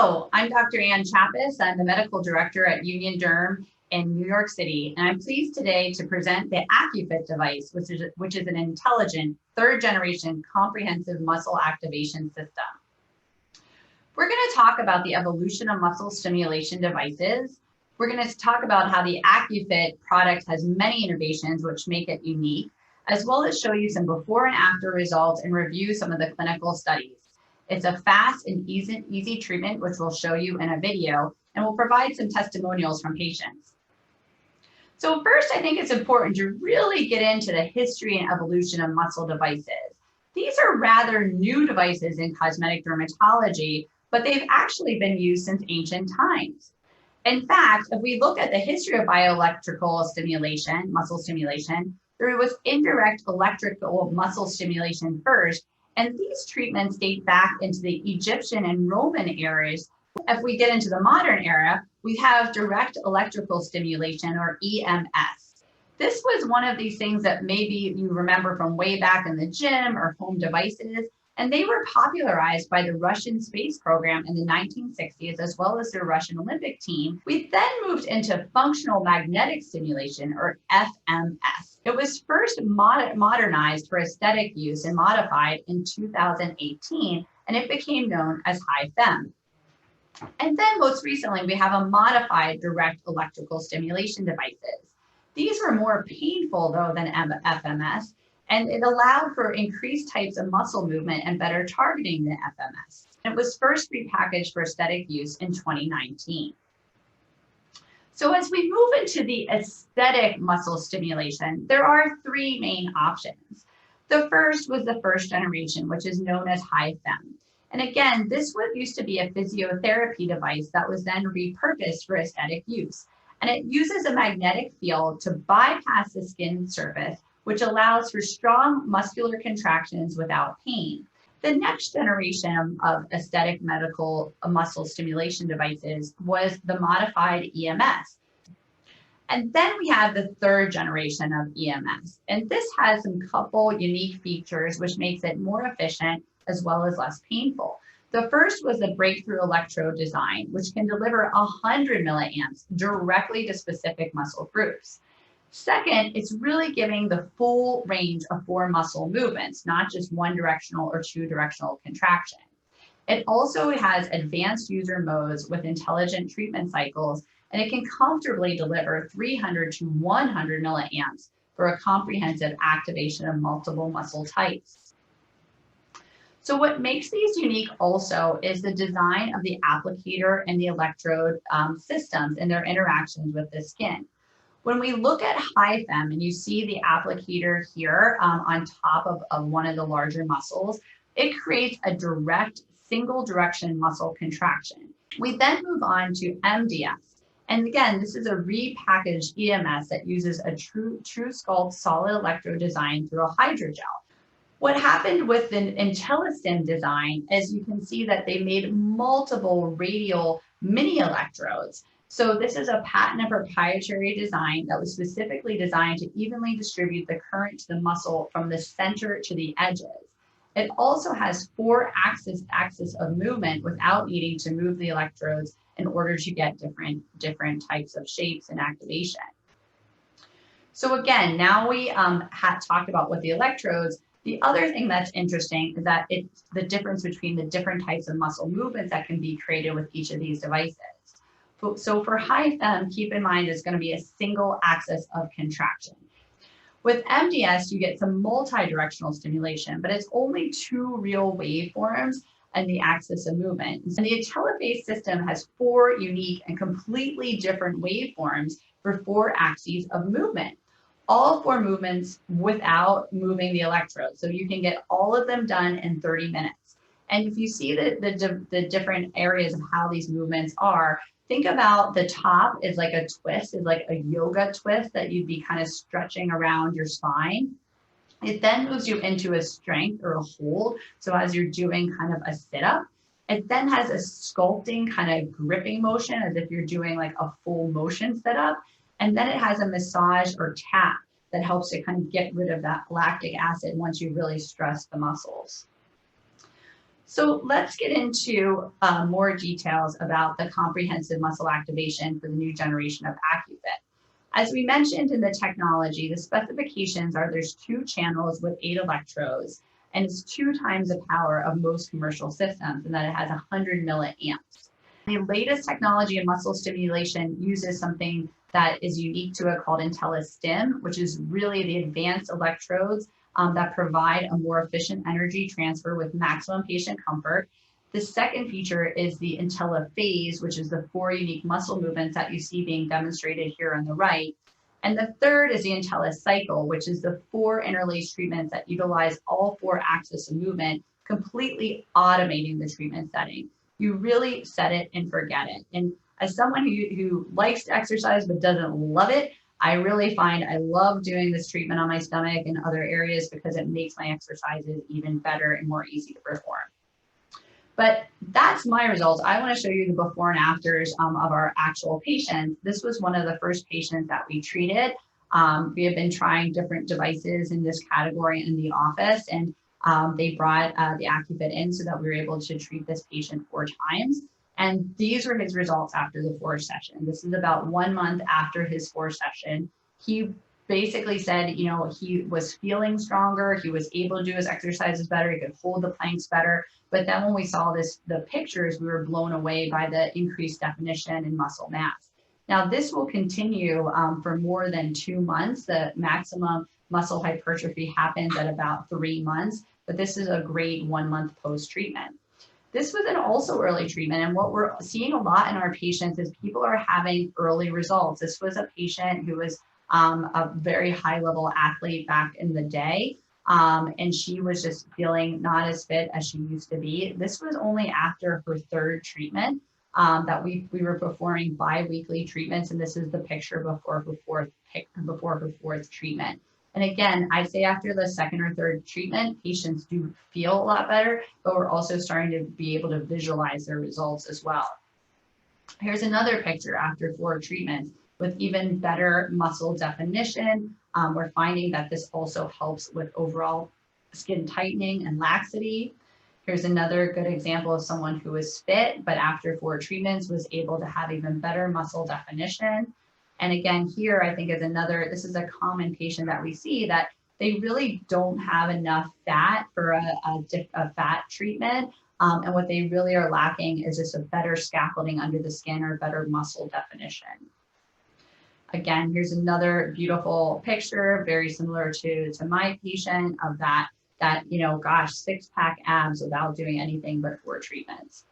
Hello, I'm Dr. Ann Chappis. I'm the medical director at Union Derm in New York City, and I'm pleased today to present the Accufit device, which is an intelligent third-generation comprehensive muscle activation system. We're going to talk about the evolution of muscle stimulation devices. We're going to talk about how the Accufit product has many innovations which make it unique, as well as show you some before and after results and review some of the clinical studies. It's a fast and easy treatment, which we'll show you in a video, and we'll provide some testimonials from patients. So first, I think it's important to really get into the history and evolution of muscle devices. These are rather new devices in cosmetic dermatology, but they've actually been used since ancient times. In fact, if we look at the history of bioelectrical stimulation, muscle stimulation, there was indirect electrical muscle stimulation first, and these treatments date back into the Egyptian and Roman eras. If we get into the modern era, we have direct electrical stimulation, or EMS. This was one of these things that maybe you remember from way back in the gym or home devices, and they were popularized by the Russian space program in the 1960s, as well as the Russian Olympic team. We then moved into functional magnetic stimulation, or FMS. It was first modernized for aesthetic use and modified in 2018, and it became known as HIFEM. And then most recently, we have a modified direct electrical stimulation devices. These were more painful, though, than FMS, and it allowed for increased types of muscle movement and better targeting than FMS. It was first repackaged for aesthetic use in 2019. So as we move into the aesthetic muscle stimulation, there are three main options. The first was the first generation, which is known as HIFEM. And again, this used to be a physiotherapy device that was then repurposed for aesthetic use. And it uses a magnetic field to bypass the skin surface, which allows for strong muscular contractions without pain. The next generation of aesthetic medical muscle stimulation devices was the modified EMS. And then we have the third generation of EMS. And this has some couple unique features, which makes it more efficient as well as less painful. The first was the breakthrough electrode design, which can deliver 100 milliamps directly to specific muscle groups. Second, it's really giving the full range of 4 muscle movements, not just one directional or 2 directional contraction. It also has advanced user modes with intelligent treatment cycles, and it can comfortably deliver 300 to 100 milliamps for a comprehensive activation of multiple muscle types. So what makes these unique also is the design of the applicator and the electrode systems and their interactions with the skin. When we look at HIFEM and you see the applicator here on top of one of the larger muscles, it creates a direct single direction muscle contraction. We then move on to MDS. And again, this is a repackaged EMS that uses a true sculpt solid electrode design through a hydrogel. What happened with the IntelliStim design is you can see that they made multiple radial mini electrodes. So this is a patent and proprietary design that was specifically designed to evenly distribute the current to the muscle from the center to the edges. It also has 4 axis of movement without needing to move the electrodes in order to get different types of shapes and activation. So again, now we had talked about what the electrodes. The other thing that's interesting is that it's the difference between the different types of muscle movements that can be created with each of these devices. So for HIFEM, keep in mind it's going to be a single axis of contraction. With MDS, you get some multi-directional stimulation, but it's only 2 real waveforms and the axis of movement. And the IntelliFace system has 4 unique and completely different waveforms for 4 axes of movement. All 4 movements without moving the electrode. So you can get all of them done in 30 minutes. And if you see the different areas of how these movements are, think about the top is like a twist, is like a yoga twist that you'd be kind of stretching around your spine. It then moves you into a strength or a hold. So as you're doing kind of a sit-up, it then has a sculpting kind of gripping motion as if you're doing like a full motion sit-up. And then it has a massage or tap that helps to kind of get rid of that lactic acid once you really stress the muscles. So let's get into more details about the comprehensive muscle activation for the new generation of Accufit. As we mentioned in the technology, the specifications are there's 2 channels with 8 electrodes, and it's 2 times the power of most commercial systems, and that it has 100 milliamps. The latest technology in muscle stimulation uses something that is unique to it called IntelliStim, which is really the advanced electrodes that provide a more efficient energy transfer with maximum patient comfort. The second feature is the IntelliPhase, which is the 4 unique muscle movements that you see being demonstrated here on the right. And the third is the IntelliCycle, which is the 4 interlaced treatments that utilize all 4 axes of movement, completely automating the treatment setting. You really set it and forget it. And as someone who likes to exercise but doesn't love it, I really find I love doing this treatment on my stomach and other areas because it makes my exercises even better and more easy to perform. But that's my results. I want to show you the before and afters of our actual patients. This was one of the first patients that we treated. We have been trying different devices in this category in the office, and they brought the Accufit in so that we were able to treat this patient 4 times. And these were his results after the 4th session. This is about 1 month after his 4th session. He basically said, you know, he was feeling stronger. He was able to do his exercises better. He could hold the planks better. But then when we saw the pictures, we were blown away by the increased definition and muscle mass. Now, this will continue for more than 2 months. The maximum muscle hypertrophy happens at about 3 months, but this is a great 1 month post-treatment. This was an also early treatment, and what we're seeing a lot in our patients is people are having early results. This was a patient who was a very high level athlete back in the day, and she was just feeling not as fit as she used to be. This was only after her 3rd treatment that we were performing bi-weekly treatments, and this is the picture before her 4th treatment. And again, I'd say after the 2nd or 3rd treatment, patients do feel a lot better, but we're also starting to be able to visualize their results as well. Here's another picture after 4 treatments with even better muscle definition. We're finding that this also helps with overall skin tightening and laxity. Here's another good example of someone who was fit, but after 4 treatments was able to have even better muscle definition. And again, here I think is this is a common patient that we see that they really don't have enough fat for a fat treatment. And what they really are lacking is just a better scaffolding under the skin or better muscle definition. Again, here's another beautiful picture, very similar to my patient of that, you know, gosh, 6-pack abs without doing anything but 4 treatments.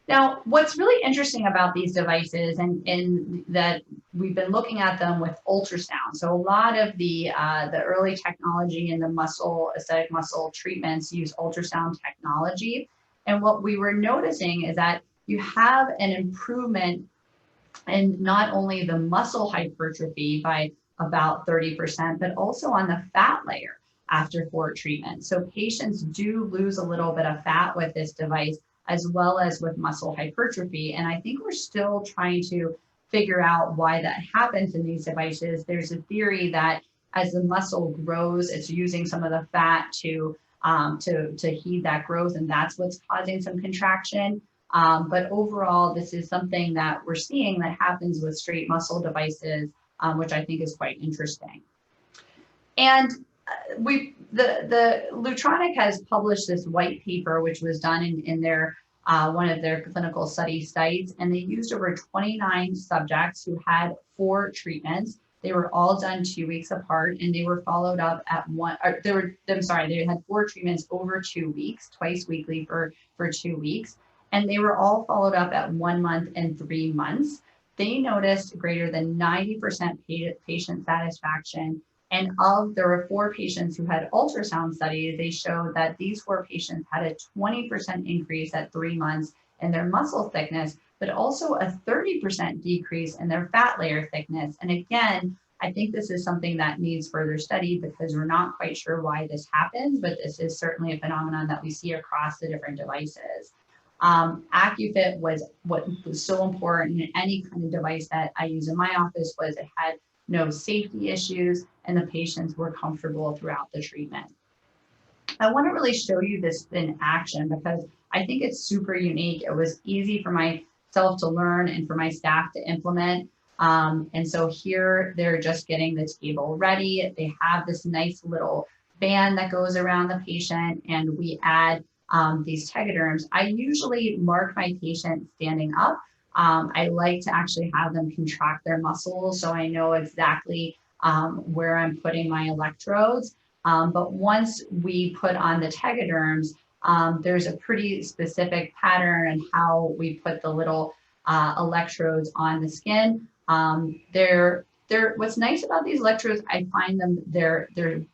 Now, what's really interesting about these devices and that we've been looking at them with ultrasound. So a lot of the early technology in the aesthetic muscle treatments use ultrasound technology. And what we were noticing is that you have an improvement in not only the muscle hypertrophy by about 30%, but also on the fat layer after 4 treatments. So patients do lose a little bit of fat with this device, as well as with muscle hypertrophy. And I think we're still trying to figure out why that happens in these devices. There's a theory that as the muscle grows, it's using some of the fat to heed that growth, and that's what's causing some contraction. But overall, this is something that we're seeing that happens with straight muscle devices, which I think is quite interesting. And the Lutronic has published this white paper, which was done in their one of their clinical study sites, and they used over 29 subjects who had 4 treatments. They were all done 2 weeks apart, and they were followed up at they had 4 treatments over 2 weeks, twice weekly for 2 weeks, and they were all followed up at 1 month and 3 months. They noticed greater than 90% patient satisfaction. And there were 4 patients who had ultrasound studies. They showed that these 4 patients had a 20% increase at 3 months in their muscle thickness, but also a 30% decrease in their fat layer thickness. And again, I think this is something that needs further study because we're not quite sure why this happens, but this is certainly a phenomenon that we see across the different devices. Accufit was what was so important in any kind of device that I use in my office was it had no safety issues and the patients were comfortable throughout the treatment. I want to really show you this in action because I think it's super unique. It was easy for myself to learn and for my staff to implement. And so here they're just getting the table ready. They have this nice little band that goes around the patient, and we add these tegaderms. I usually mark my patient standing up. I like to actually have them contract their muscles so I know exactly where I'm putting my electrodes. But once we put on the tegaderms, there's a pretty specific pattern and how we put the little electrodes on the skin. What's nice about these electrodes, I find them,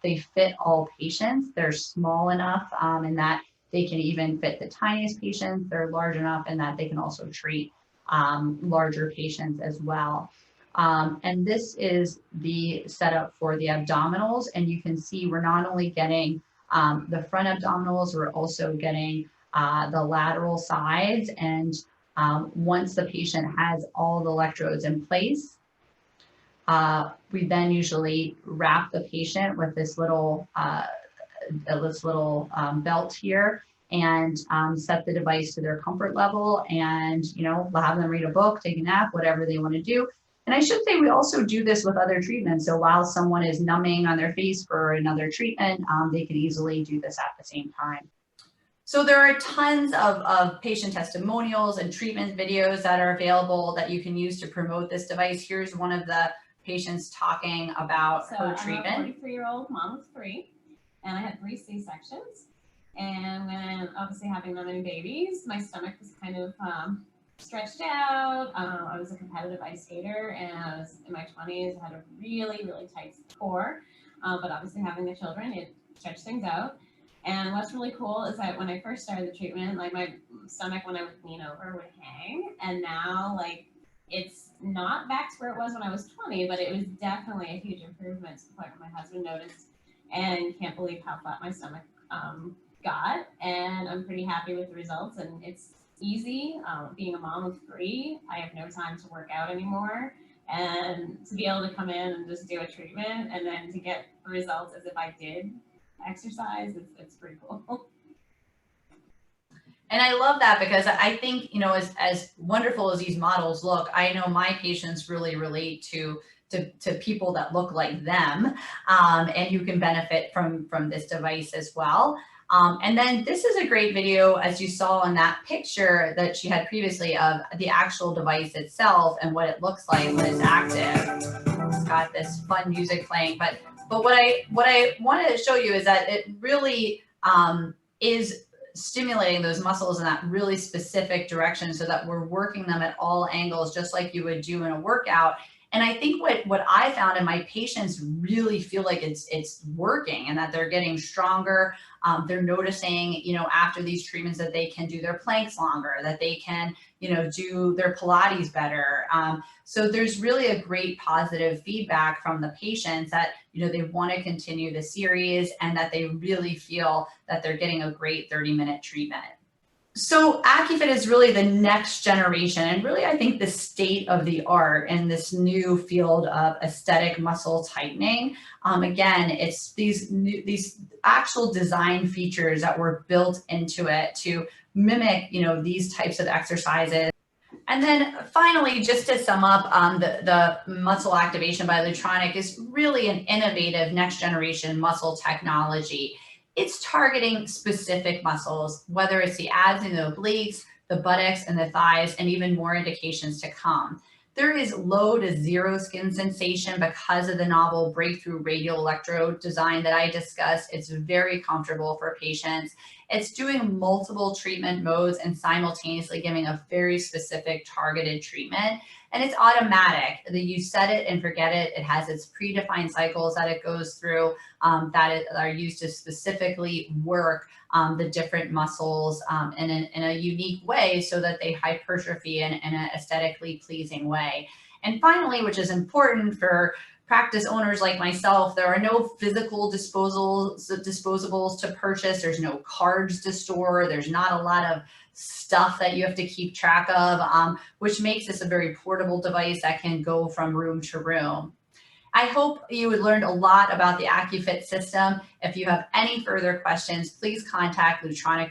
they fit all patients. They're small enough in that they can even fit the tiniest patients. They're large enough in that they can also treat larger patients as well. And this is the setup for the abdominals. And you can see we're not only getting the front abdominals, we're also getting the lateral sides. And once the patient has all the electrodes in place, we then usually wrap the patient with this little belt here and set the device to their comfort level, and have them read a book, take a nap, whatever they want to do. And I should say we also do this with other treatments. So while someone is numbing on their face for another treatment, they could easily do this at the same time. So there are tons of patient testimonials and treatment videos that are available that you can use to promote this device. Here's one of the patients talking about her treatment. I'm a 43-year-old mom of 3, and I had 3 C-sections. And when obviously having that many babies, my stomach was kind of stretched out. I was a competitive ice skater, and I was in my 20s. I had a really, really tight core, but obviously having the children, it stretched things out. And what's really cool is that when I first started the treatment, like my stomach, when I would lean over, would hang, and now like it's not back to where it was when I was 20, but it was definitely a huge improvement to the point where my husband noticed and can't believe how flat my stomach got. And I'm pretty happy with the results, and it's easy. Being a mom of 3, I have no time to work out anymore, and to be able to come in and just do a treatment and then to get the results as if I did exercise, it's pretty cool. And I love that because I think, as wonderful as these models look, I know my patients really relate to people that look like them, and you can benefit from this device as well. And then this is a great video, as you saw in that picture that she had previously, of the actual device itself and what it looks like when it's active. It's got this fun music playing, but what I wanted to show you is that it really is stimulating those muscles in that really specific direction so that we're working them at all angles, just like you would do in a workout. And I think what I found, and my patients really feel like it's working and that they're getting stronger. They're noticing, after these treatments that they can do their planks longer, that they can, do their Pilates better. So there's really a great positive feedback from the patients that, they want to continue the series and that they really feel that they're getting a great 30-minute treatment. So Accufit is really the next generation, and really I think the state of the art in this new field of aesthetic muscle tightening. Again, it's these actual design features that were built into it to mimic, these types of exercises. And then finally, just to sum up, the muscle activation by Lutronic is really an innovative next generation muscle technology. It's targeting specific muscles, whether it's the abs and the obliques, the buttocks and the thighs, and even more indications to come. There is low to zero skin sensation because of the novel breakthrough radial electrode design that I discussed. It's very comfortable for patients. It's doing multiple treatment modes and simultaneously giving a very specific targeted treatment. And it's automatic. You set it and forget it. It has its predefined cycles that it goes through that are used to specifically work the different muscles in a unique way so that they hypertrophy in an aesthetically pleasing way. And finally, which is important for practice owners like myself, there are no physical disposables to purchase. There's no cards to store. There's not a lot of stuff that you have to keep track of, which makes this a very portable device that can go from room to room. I hope you learned a lot about the Accufit system. If you have any further questions, please contact Lutronic